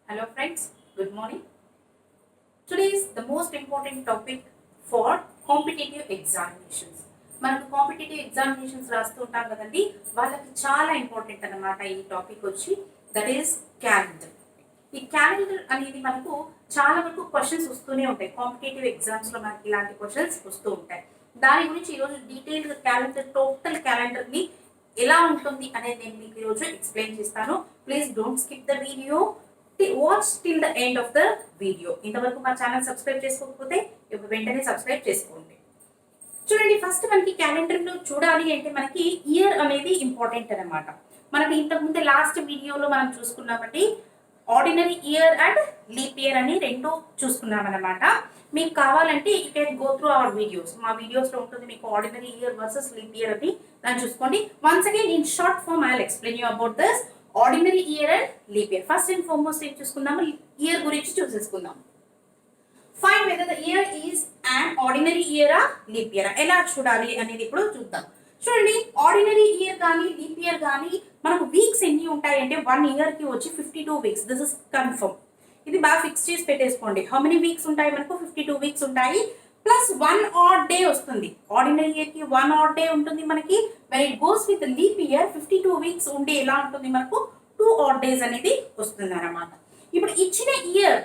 Hello friends, good morning. Today is the most important topic for competitive examinations. మనకు competitive examinations రాస్తూ ఉంటాం కదండి, వాళ్ళకి చాలా ఇంపార్టెంట్ అన్నమాట ఈ టాపిక్ వచ్చి, దట్ ఈస్ క్యాలెండర్. ఈ క్యాలెండర్ అనేది మనకు చాలా వరకు క్వశ్చన్స్ వస్తూనే ఉంటాయి. కాంపిటేటివ్ ఎగ్జామ్స్లో మనకి ఇలాంటి క్వశ్చన్స్ వస్తూ ఉంటాయి. దాని గురించి ఈరోజు డీటెయిల్గా క్యాలెండర్, టోటల్ క్యాలెండర్ని ఎలా ఉంటుంది అనేది నేను మీకు ఈరోజు ఎక్స్ప్లెయిన్ చేస్తాను. Please don't skip the video, watch till the end of the video. ఇంతవరకు మా ఛానల్ సబ్స్క్రైబ్ చేసుకోకపోతే ఇప్పుడు వెంటనే సబ్స్క్రైబ్ చేసుకోండి. చూడండి, ఫస్ట్ మనకి క్యాలెండర్లో చూడాలి అంటే మనకి ఇయర్ అనేది ఇంపార్టెంట్ అనమాట. మనకి ఇంతకుముందే లాస్ట్ వీడియోలో మనం చూసుకున్నామండి, ordinary year and leap year అని రెండు చూసుకున్నాం అనమాట. మీకు కావాలంటే you can go through our videos. మా వీడియోస్లో ఉంటుంది మీకు ordinary year versus leap year అని, దాన్ని చూసుకోండి. Once again in short form I will explain you about this ordinary year and leap year. First and foremost ఏం చూసుకుందాము, ఇయర్ గురించి చూసేసుకుందాం. Find whether the year is and ordinary ఇయరా leap ఇయరా, ఎలా చూడాలి అనేది ఇప్పుడు చూద్దాం. చూడండి, ఆర్డినరీ ఇయర్ కానీ లీప్ ఇయర్ కానీ మనకు వీక్స్ ఎన్ని ఉంటాయి అంటే 1 ఇయర్కి వచ్చి 52 వీక్స్. This is confirm. ఇది బాగా ఫిక్స్ చేసి పెట్టేసుకోండి. హౌ మెనీ వీక్స్ ఉంటాయి మనకు? 52 వీక్స్ ఉంటాయి. ప్లస్ 1 ఆడ్ డే వస్తుంది. ఆర్డినరీ ఇయర్కి 1 ఆడ్ డే ఉంటుంది మనకి. When it goes with leap year 52 weeks ఉంటే ఎలా ఉంటుంది మనకు? 2 ఆడ్ డేస్ అనేది వస్తుంది అన్నమాట. ఇప్పుడు ఇచ్చిన year,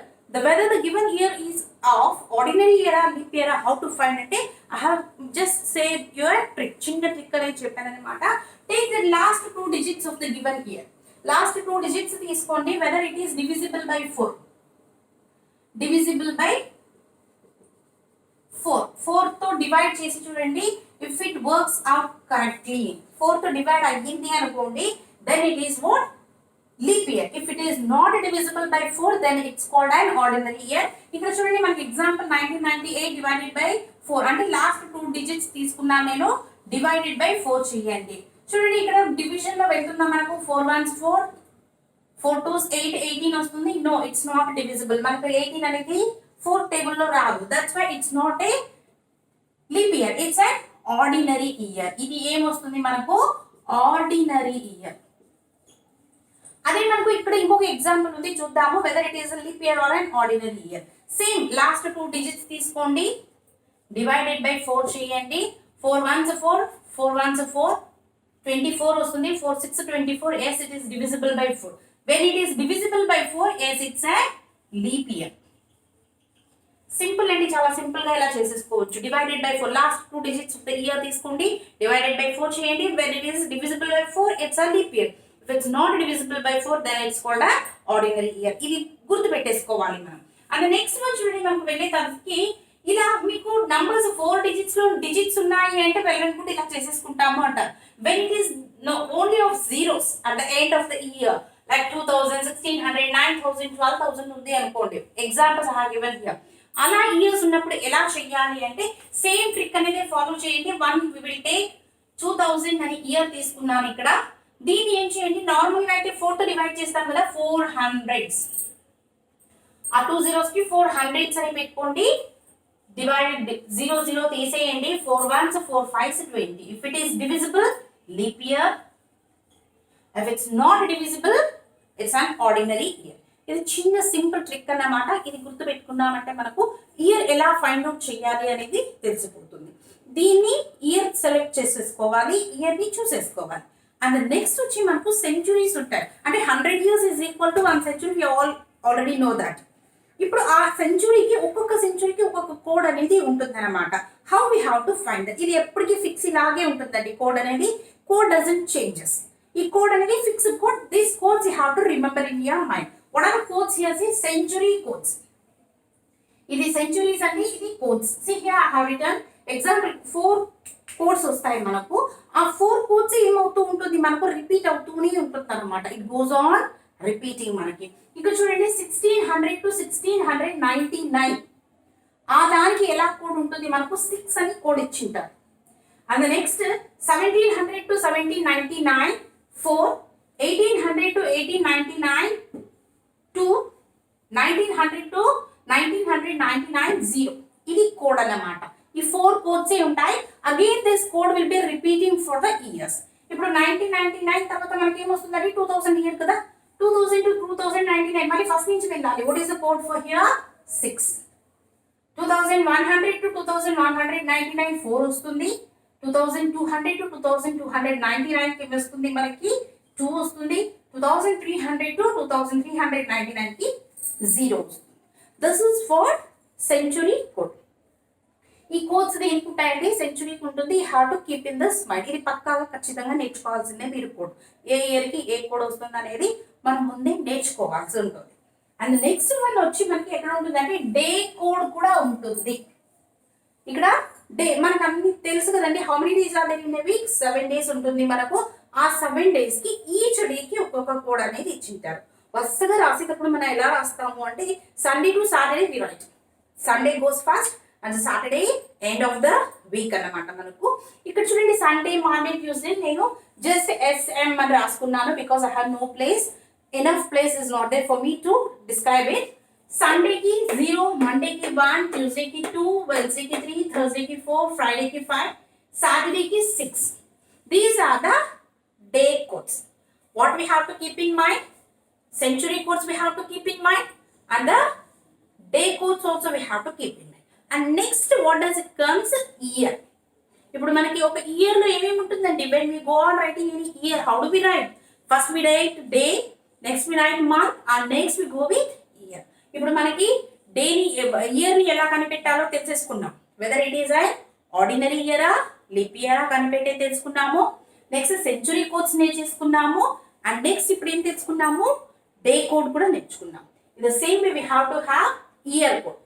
whether the given year is of ordinary year or leap year, how to find అంటే I have just said your trick, చిన్న ట్రిక్ అనేది చెప్పాను అనమాట. Take the last 2 digits of the given year. Last 2 digits తీసుకోండి, whether it is divisible by 4. Divisible by 4. 4 తో divide చేసి చూడండి, if it works out correctly, 4 తో డివైడ్ అయ్యింది అనుకోండి, then it is what? Leap year. If it is not divisible by 4, then it's called an ordinary year. ఇక్కడ చూడండి, మనకి example 1998 divided by 4 అంటే లాస్ట్ 2 డిజిట్స్ తీసుకున్నాను నేను, డివైడెడ్ బై 4 చేయండి. చూడండి, ఇక్కడ డివిజన్ లో వెళ్తున్నా మనకు 4 1s 4, 4 2s 8, 18 వస్తుంది. No, it's not divisible. మనకు 18 అనేది 4th టేబుల్ లో రాదు. That's why it's not a leap year, it's an ordinary year. ఇది ఏమొస్తుంది మనకు? Ordinary year. అదే మనకు ఇక్కడ ఇంకొక ఎగ్జాంపుల్ ఉంది, చూద్దాము. Whether it is leap year or and ordinary year. Same last 2 digits తీసుకోండి, డివైడెడ్ బై 4 చేయండి. 4 1s 4, 4 1s 4, 24 వస్తుంది. 4 6 24. yes, it is divisible by 4. when it is divisible by 4, yes, it's a leap year. Simple అండి, చాలా simple గా ఇలా చేసేసుకోవచ్చు. Divided by 4, last 2 digits of the year తీసుకోండి, divided by 4 చేయండి. when it is divisible by 4, it's a leap year. If it's not divisible by 4, then it's called a ordinary year. ఇది గుర్తు పెట్టేసుకోవాలి మనం. అండ్ నెక్స్ట్ వన్ చూడండి, మనకు వెళ్ళే తరఫుకి ఇలా మీకు నంబర్స్ 4 డిజిట్స్ లో డిజిట్స్ ఉన్నాయి అంటే వెళ్ళనుకుంటే ఇలా చేసేసుకుంటాము అంటారు. when it is only of zeros at the end of the year, like 2000, 1600, 9000, 12000 ఉంది అనుకోండి. Examples I have given here. అలా ఇయర్స్ ఉన్నప్పుడు ఎలా చెయ్యాలి అంటే సేమ్ ట్రిక్ అనేది ఫాలో చేయండి. 1 we will take 2000 అని ఇయర్ తీసుకున్నాను ఇక్కడ. దీన్ని ఏం చేయండి, నార్మల్ గా అయితే 4 తో డివైడ్ చేస్తాం కదా, 400s. ఆ 2 zeros కి 400s అని పెట్టుకోండి. డివైడెడ్ 0 0 తీసేయండి. 4 1s 4 5s 20. if it is divisible, leap year. if it's not divisible, it's an ordinary year. ఇది చిన్న సింపుల్ ట్రిక్ అన్నమాట. ఇది గుర్తు పెట్టుకున్నామంటే మనకు ఇయర్ ఎలా ఫైండ్ అవుట్ చేయాలి అనేది తెలిసిపోతుంది. దీన్ని ఇయర్ సెలెక్ట్ చేసేసుకోవాలి, ఇయర్ ని చూసేసుకోవాలి. అండ్ నెక్స్ట్ వచ్చి మనకు సెంచురీస్ ఉంటాయి. అంటే 100 years is equal to 1 century. we all already know that. ఇప్పుడు ఆ సెంచురీకి, ఒక్కొక్క సెంచురీకి ఒక్కొక్క కోడ్ అనేది ఉంటుంది అనమాట. How we have to find that. ఇది ఎప్పటికీ ఫిక్స్ ఇలాగే ఉంటుందండి కోడ్ అనేది. Code doesn't changes. ఈ కోడ్ అనేది fixed code. These codes you have to remember in your mind. What are codes here? Century codes. ఇది సెంచురీస్ అండి, ఇది codes. See here I have written example 4 codes వస్తాయి మనకు. ఆ 4 codes ఏమవుతూ ఉంటుంది మనకు? రిపీట్ అవుతూనే ఉంటుంది అనమాట. ఇట్ గోస్ ఆన్ రిపీటింగ్ మనకి. ఇక్కడ చూడండి, 1600 to 1699 ఆ దానికి ఎలా కోడ్ ఉంటుంది మనకు? 6 అని కోడ్ ఇచ్చింటారు. And next 1700 to 1799 4, 1800 to 1899 2, 1900 to 1999 0. ఇది కోడ్ అన్నమాట. ఈ 4 కోడ్స్ ఉంటాయి. Again this code will be repeating for the years. ఇప్పుడు 1999 తర్వాత మనకి ఏమొస్తుందండి? 2000 ఇయర్ కదా. 2000 to 2099 మళ్ళీ ఫస్ట్ నుంచి వెళ్ళాలి. What is the code for here 6. 2100 to 2199 4 వస్తుంది. 2200 to 2299 కి వస్తుంది మనకి 2 వస్తుంది. 2300 to 2399 కి 0 వస్తుంది. This is for century code. ఈ కోడ్స్ దేనికి అంటే సెంచురీకి ఉంటుంది. Have to keep in this mind. ఇది పక్కాగా ఖచ్చితంగా నేర్చుకోవాల్సిందే మీరు కోడ్. ఏ ఇయర్కి ఏ కోడ్ వస్తుంది అనేది మనం ముందే నేర్చుకోవాల్సి ఉంటుంది. అండ్ నెక్స్ట్ వన్ వచ్చి మనకి ఎక్కడ ఉంటుంది అంటే డే కోడ్ కూడా ఉంటుంది. ఇక్కడ డే మనకు అన్ని తెలుసు కదండి. How many days are there in a week? 7 days ఉంటుంది మనకు. ఆ 7 days కి ఈచ్ డేకి ఒక్కొక్క కోడ్ అనేది ఇచ్చింటారు. వరుసగా రాసేటప్పుడు మనం ఎలా రాస్తాము అంటే Sunday to Saturday we write. Sunday goes first and Saturday end of the week అన్నమాట మనకు. ఇక్కడ చూడండి సండే మండే ట్యూస్డే నేను జస్ట్ SM అని రాసుకున్నాను because I have no place. Enough place is not there for me to describe it. Sunday కి 0, Monday కి 1, Tuesday కి 2, వెన్స్డే కి 3, థర్స్డే కి 4, ఫ్రైడే కి 5, సాటర్డే కి 6. These are the day codes. What we have to keep in mind? Century codes we have to keep in mind and the day codes also we have to keep in mind. And next what does it comes? Year. ఇప్పుడు మనకి ఒక year లో ఏమేమి ఉంటుందండి? when we go on writing any year, how do we write? First we write day, next we write month and next we go with year. ఇప్పుడు మనకి డేని year ని ఎలా కనిపెట్టాలో తెలిసేసుకున్నాం. Whether it is an ordinary year ఆ leap year కనిపెట్టే తెలుసుకున్నాము. నెక్స్ట్ సెంచురీ కోడ్స్ నేర్చేసుకున్నాము. అండ్ నెక్స్ట్ ఇప్పుడు ఏం తెలుసుకున్నాము? డే కోడ్ కూడా నేర్చుకున్నాం. In the same way we have to have year code.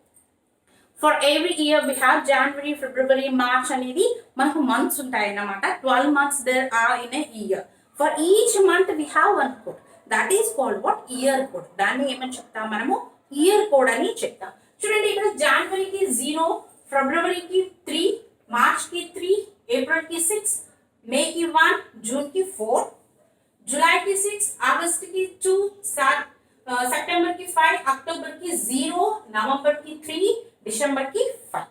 For every year we have January, February, March అనేది మనకు మంత్స్ ఉంటాయి అన్నమాట. 12 months there are in a year. For each month we have one code. That is called what? Year code. దాన్ని ఏమని చెప్తాం మనము? Year code అని చెప్తాం. చూడండి ఇక్కడ జనవరికి 0, ఫిబ్రవరికి 3, మార్చ్ కి 3, ఏప్రిల్ కి 6, మే కి 1, జూన్ కి 4, जुलाई की 6, अगस्त की 2, सितंबर की 5, अक्टूबर की 0, नवंबर की 3, दिसंबर की 5.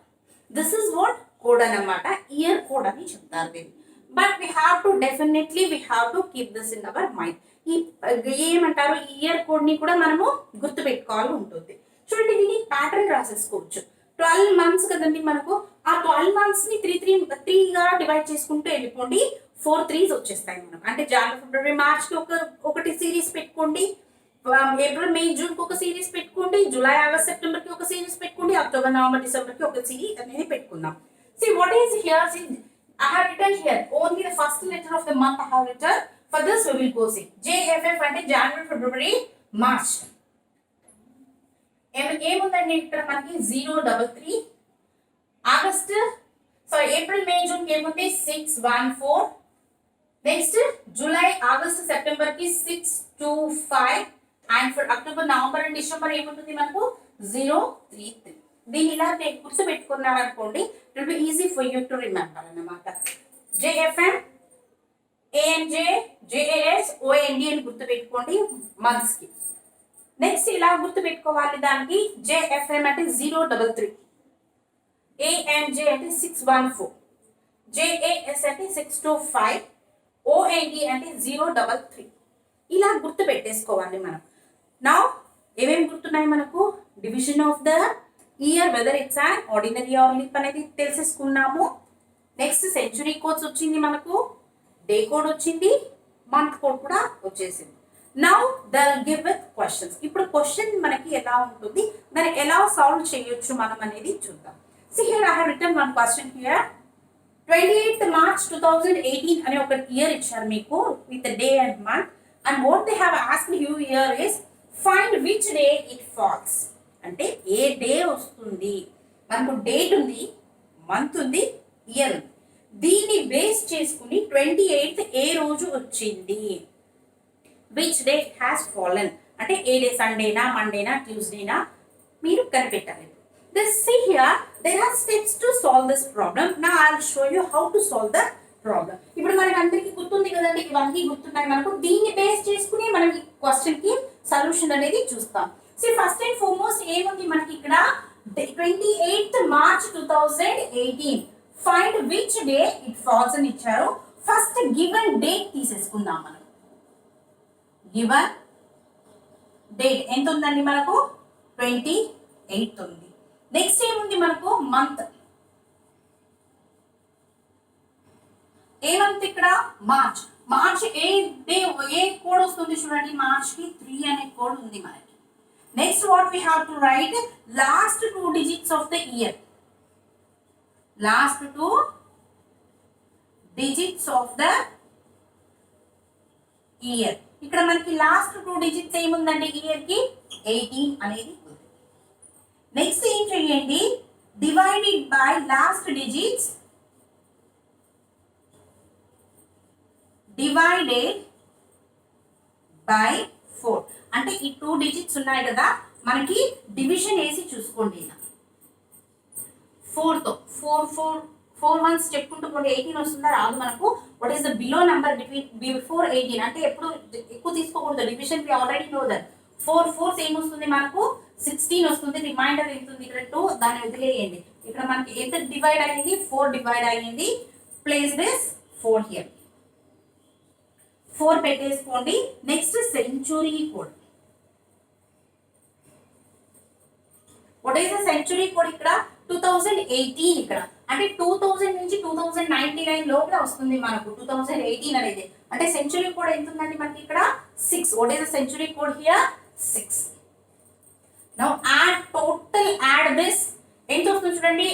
दिस इज व्हाट कोड అన్నమాట. ఇయర్ కోడ్ అని చెప్తారు దీన్ని. But we have to definitely we have to keep this in our mind. ఈ ఏమంటారు? ఇయర్ కోడ్ ని కూడా మనము గుర్తు పెట్టుకోవాలి ఉంటుంది. చూడండి దీన్ని ప్యాటర్న్ రాసేసుకోవచ్చు. 12 months కదండి మనకు. ఆ 12 months ని 3 గా డివైడ్ చేసుకుంటూ వెళ్ళిపోండి. 4 3s వచ్చేస్తాయి మనకు. అంటే జనవరి, ఫిబ్రవరి, మార్చ్ కి ఒకటి సిరీస్ పెట్టుకోండి. ఏప్రిల్, మే, జూన్ కి ఒక సిరీస్ పెట్టుకోండి. జూలై, ఆగస్ట్, సెప్టెంబర్ కి ఒక సిరీస్ పెట్టుకోండి. అక్టోబర్, నవంబర్, డిసెంబర్ కి ఒక సిరీస్ అనేది పెట్టుకుందాం. See what is here? See, I have written here only the first letter of the month I have written. For this we will go see JFF అంటే జనవరి, February, March. ఏముందండి ఇక్కడ మనకి 033. August April, మే, June కి ఏముంది? 614. Next July, August, September కి 625 and for October, November and December ఏముంటుంది మనకు? 033. దీన్ని ఇలా గుర్తు పెట్టుకున్నారు అనుకోండి, it will be easy for you to remember అన్నమాట. JFM, ANJ, JAS, OND అని గుర్తు పెట్టుకోండి మంత్స్ కి. నెక్స్ట్ ఇలా గుర్తు పెట్టుకోవాలి దానికి. JFM అంటే 033, ANJ అంటే 614, JAS అంటే 625, OND అంటే 033. ఇలా గుర్తు పెట్టేసుకోవాలి మనం. నౌ ఏమేమి గుర్తున్నాయి మనకు? Division of the year, whether it's an ordinary or leap అనేది తెలిసేసుకున్నాము. నెక్స్ట్ సెంచురీ కోడ్స్ వచ్చింది మనకు, డే కోడ్ వచ్చింది, మంత్ కోడ్ కూడా వచ్చేసింది. Now the give with questions. ఇప్పుడు క్వశ్చన్ మనకి ఎలా ఉంటుంది, దాన్ని ఎలా సాల్వ్ చేయొచ్చు మనం అనేది చూద్దాం. See here I have written one question here. 28th March 2018 అనే ఒక ఇయర్ ఇచ్చారు మీకు with day and month. And what they have asked you here is find which day it falls. అంటే ఏ డే వస్తుంది మనకు? డేట్ ఉంది, మంత్ ఉంది, ఇయర్ ఉంది. దీన్ని బేస్ చేసుకుని 28th ఏ రోజు వచ్చింది? విచ్ డే హ్యాస్ ఫాలన్ అంటే ఏ డే? సండేనా, మండేనా, ట్యూస్డేనా మీరు కనిపెట్టాలి. See here there are steps to solve this problem. Now I'll show you how to solve the problem. ఇప్పుడు మనకి అందరికీ గుర్తుంది కదండి, ఇవన్నీ గుర్తున్నాయి మనకు. దీన్ని బేస్ చేసుకుని మనం ఈ క్వశ్చన్ కి సొల్యూషన్ అనేది చూస్తాం. See first and foremost ఏముంది మనకి ఇక్కడ? 28th March 2018 find which day it falls అని ఇచ్చారు. ఫస్ట్ గివెన్ డేట్ తీసేసుకుందాం మనం. గివెన్ డేట్ ఎంత ఉందండి మనకు 28 ఉంది. నెక్స్ట్ ఏముంది మనకు మంత్. ఏ మంత్ ఇక్కడ మార్చ్. మార్చ్ ఏ డే ఏ కోడ్ వస్తుంది చూడండి, మార్చ్ కి 3 అనే కోడ్ ఉంది మనకి. Next what we have to right last 2 digits of the year. Last 2 digits of the year. ఇక్కడ మనకి లాస్ట్ 2 డిజిట్స్ ఏముందండి ఇయర్ కి 18 అనేది ఉంది. నెక్స్ట్ ఏం చేయండి, divided by last digits divided by 4. అంటే ఈ 2 డిజిట్స్ ఉన్నాయి కదా, మనకి డివిజన్ వేసి చూసుకోండి. 4 తో 4 వన్స్ చెప్పుకుంటూ పోతే 18 వస్తుందా రాదు మనకు. What is the below number before 18? అంటే ఎప్పుడు ఎక్కువ తీసుకోకూడదు, division we already know that. 4 4 ఏం వస్తుంది మనకు 16 వస్తుంది. రిమైండర్ ఎంత ఉంది ఇక్కడ 2, దాన్ని వదిలేయండి. ఇక్కడ మనకి ఎంత డివైడ్ అయ్యింది 4 డివైడ్ అయ్యింది. Place this 4 here. 4 పెట్టేసుకోండి. Next century code. What is the century code ఇక్కడ 2018. ఇక్కడ అంటే 2000 నుంచి 2099 లోపల వస్తుంది మనకు 2018 అనేది. అంటే సెంచురీ కోడ్ ఎంత ఉందండి మనకి ఇక్కడ 6. What is the century code here 6. Now add total add this. ఎంత వస్తుంది చూడండి,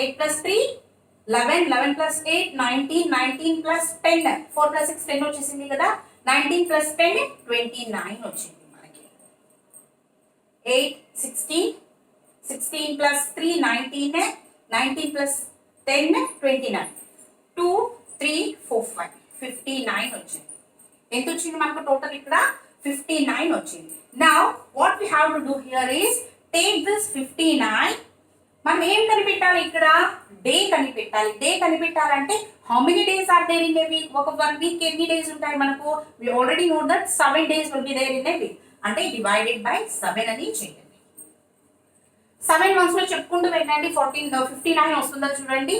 8 ప్లస్ 3 11, 11 ప్లస్ 8 19, 19 ప్లస్ 10 4 ప్లస్ 6 10 వచ్చేసింది కదా. 19 ప్లస్ 10 29 వచ్చింది మనకి. 8 16, 16 ప్లస్ 3 19, 19 ప్లస్ 10 29, 2 3 4 5 59 వచ్చింది. ఎంత వచ్చింది మనకు టోటల్ ఇక్కడ 59 వచ్చింది. Now what we have to do here is take this 59. మనం ఏం కనిపెట్టాలి ఇక్కడ, డే కనిపెట్టాలి. డే కనిపెట్టాలంటే how many days are there in a week. ఒక 1 వీక్ ఎన్ని డేస్ ఉంటాయి మనకు, we already know that 7 days will be there in a week. అంటే డివైడెడ్ బై 7 అని చేయండి. 7 మంత్స్ లో చెప్పుకుంటూ వెళ్ళండి. 59 వస్తుందా చూడండి.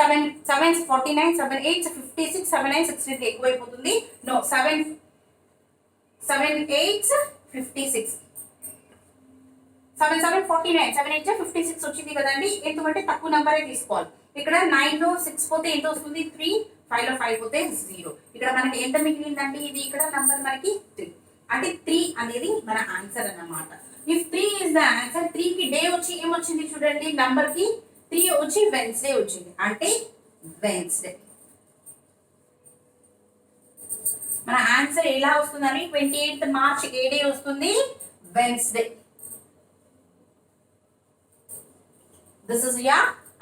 7 7 49, 7 8 56, 7 9 63 ఎక్కువైపోతుంది. నో 7 8 56, 7 7 49, 7 8 56 వచ్చింది కదండి. ఎందుకంటే తక్కువ నెంబరే తీసుకోవాలి. ఇక్కడ 9 లో 6 పోతే ఎంత వస్తుంది 3, 5 లో 5 పోతే 0. ఇక్కడ మనకి ఎంత మిగిలిందండి, ఇది ఇక్కడ నంబర్ మనకి 3. అంటే 3 అనేది మన ఆన్సర్ అన్నమాట. ఇఫ్ 3 ఇస్ ద ఆన్సర్, 3 కి డే వచ్చి ఏమొచ్చింది చూడండి, నంబర్ కి 3 వచ్చి వెన్స్డే వచ్చింది. అంటే వెన్స్డే. మన ఆన్సర్ ఎలా వస్తుందని 28th మార్చ్ ఏ డే వస్తుంది, Wednesday. This is your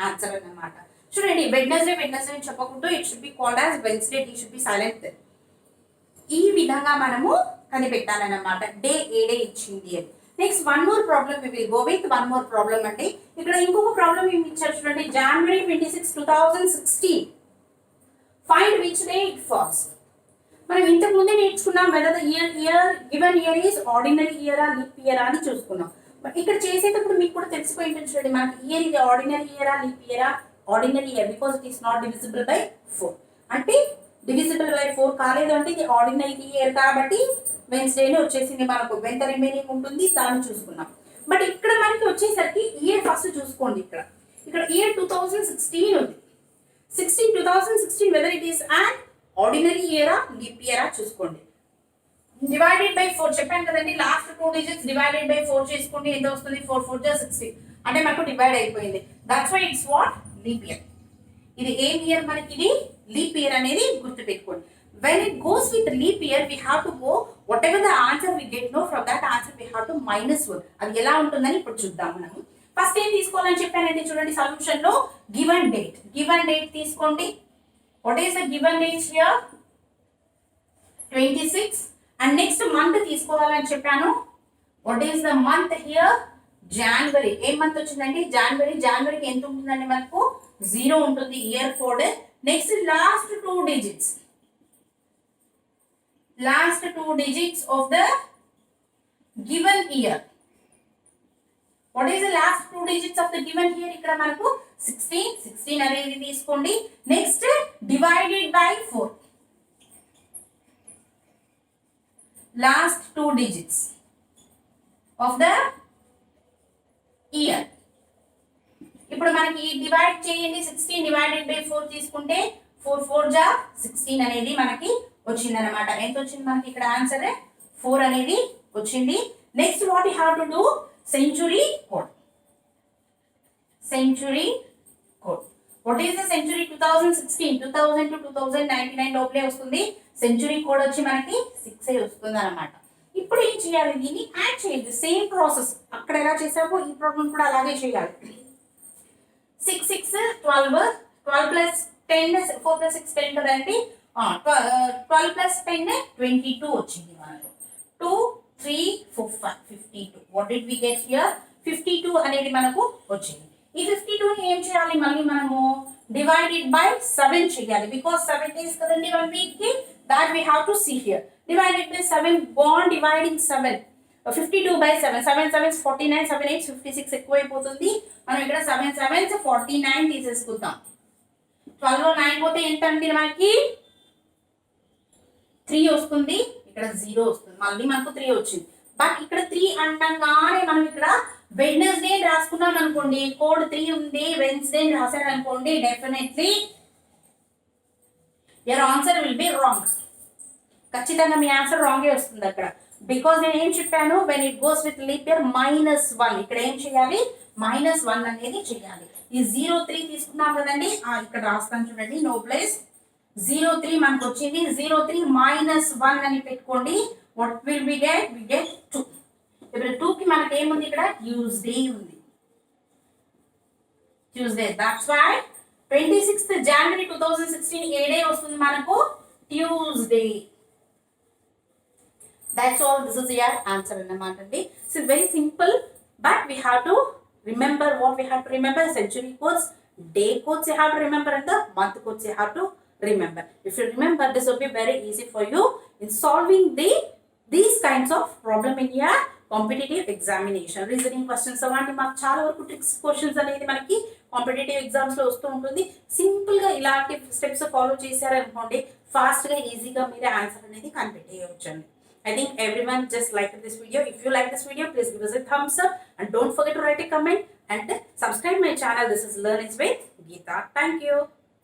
answer అన్నమాట. చూడండి, వెడ్నెస్డే వెడ్నెస్డే చెప్పకుండా it should be called as Wednesday, T should be silent. ఈ విధంగా మనము కనిపెట్టాలన్నమాట డే ఏ డే ఇచ్చింది అని. Next one more problem we will go with. One more problem అంటే ఇక్కడ ఇంకొక ప్రాబ్లమ్ ఏమి ఇచ్చారు చూడండి. January 26, 2016 find which day it falls. మనం ఇంతకు ముందే నేర్చుకున్నాం whether the year given year is ordinary ఇయరా లీప్ ఇయరా అని చూసుకున్నాం. బట్ ఇక్కడ చేసేటప్పుడు మీకు కూడా తెలిసిపోయి ఉంటుంది చూడండి, మనకి ఇయర్ ఇది ఆర్డినరీ ఇయరా లీప్ ఇయరా. Ordinary year because it is not divisible by 4. అంటే డివిజిబుల్ బై 4 కాలేదు అంటే ఇది ఆర్డినరీ ఇయర్ కాబట్టి వెన్స్డేనే వచ్చేసింది మనకు. వెంట రిమైనింగ్ ఉంటుంది, దాన్ని చూసుకున్నాం. బట్ ఇక్కడ మనకి వచ్చేసరికి ఇయర్ ఫస్ట్ చూసుకోండి. ఇక్కడ ఇయర్ 2016 ఉంది. 2016 weather it is and ordinary ఇయరా లీప్ ఇయరా చూసుకోండి. డివైడెడ్ బై 4 చెప్పాను కదండి, లాస్ట్ 2 డిజిట్స్ డివైడెడ్ బై 4 చేసుకోండి. ఎంత వస్తుంది 4 4 16. అంటే మనకు డివైడ్ అయిపోయింది. That's why it's what leap year. ఇది ఏం ఇయర్ మనకి, ఇది లీప్ ఇయర్ అనేది గుర్తుపెట్టుకోండి. When it goes with leap year, we have to go whatever the answer we get, no, from that answer we have to -1. అది ఎలా ఉంటుందని ఇప్పుడు చూద్దాం మనం. ఫస్ట్ ఏం తీసుకోవాలని చెప్పానండి చూడండి, సొల్యూషన్ లో గివెన్ డేట్. గివెన్ డేట్ తీసుకోండి. What is the given date here 26. And next month తీసుకోవాలని చెప్పాను. What is the month here January. A month వచ్చిందండి జనవరి. జనవరికి ఎంత ఉంటుందండి మనకు 0 ఉంటుంది year code. Next last 2 digits. Last 2 digits of the given year. What is the last 2 digits of the given year? ఇక్కడ మనకు 16 అనేది తీసుకోండి. Next divided by 4. Last 2 digits. Of the year. ఇప్పుడు మనకి డివైడ్ చేయండి, 16 డివైడెడ్ బై 4 తీసుకుంటే 4 4 జా 16 అనేది మనకి వచ్చింది అనమాట. ఎంత వచ్చింది మనకి ఇక్కడ ఆన్సర్ 4 అనేది వచ్చింది. Next what you have to do, century code. Century code, what is the century? 2016, 2000 to 2099 లోపలే వస్తుంది. సెంచురీ కోడ్ వచ్చి మనకి 6 వస్తుంది అనమాట. ఇప్పుడు ఏం చేయాలి, దీన్ని యాడ్ చేయాలి. సేమ్ ప్రాసెస్ అక్కడ ఎలా చేసామో ఈ ప్రాబ్లం కూడా అలాగే చేయాలి. 6 6 12, 12 ప్లస్ 10 4 ప్లస్ 6 10 కదండి. 12 ప్లస్ 10 22 వచ్చింది మనకు. 2 3 4 5 52. What did we get here? 52 అనేది మనకు వచ్చింది. ఈ 52 ని ఏం చేయాలి, మళ్ళీ మనము డివైడెడ్ బై 7 చేయాలి. బికాస్ 7 డేస్ కదండి 1 వీక్ కి. that we have to see here. Divided by 7, go on dividing 7. 52 by 7, 7 7 49, 7 8 56 ఎక్కువైపోతుంది. మనం ఇక్కడ 7 7 49 తీసేసుకుందాం. 12 లో 9 పోతే ఎంత అండి మనకి? 3 వస్తుంది. ఇక్కడ 0 వస్తుంది. మళ్ళీ మనకు 3 వచ్చింది. బట్ ఇక్కడ 3 అంటంగానే మనం ఇక్కడ వెడ్నెస్డే రాసుకున్నాం అనుకోండి, కోడ్ 3 ఉంది, వెన్స్డే రాశారు అనుకోండి, definitely your answer will be wrong. ఖచ్చితంగా మీ ఆన్సర్ రాంగే వస్తుంది అక్కడ. బికాజ్ నేను ఏం చెప్పాను, when it goes with leap year -1, ఇక్కడ ఏం చేయాలి, -1 అనేది చేయాలి. ఈ 03 తీసుకున్నాం కదండి, ఇక్కడ రాస్తాను చూడండి, నో ప్లేస్. 03 మనకు వచ్చింది. 03 -1 అని పెట్టుకోండి. What will we get? We get 2. ఇప్పుడు 2 కి మనకి ఏముంది ఇక్కడ? ట్యూస్డే ఉంది. Tuesday, that's why 26th January 2016 ఏ డే వస్తుంది మనకు? Tuesday. That's all. This is your answer అన్నమాట అండి. So very simple, but we have to remember what we have to remember. Century codes, day codes you have to remember, and the month codes you have to remember. If you remember, this will be very easy for you in solving these kinds of problem in your competitive examination. Reasoning questions అలాంటి మాకు చాలా వరకు tricks questions అనేది మనకి competitive ఎగ్జామ్స్లో వస్తూ ఉంటుంది. సింపుల్గా ఇలాంటి స్టెప్స్ ఫాలో చేశారనుకోండి, ఫాస్ట్గా ఈజీగా మీరే ఆన్సర్ అనేది కనిపెట్టేయవచ్చు అండి. I think everyone just liked this video. If you like this video, please give us a thumbs up and don't forget to write a comment and subscribe my channel. This is Learn It's with Geeta. Thank you.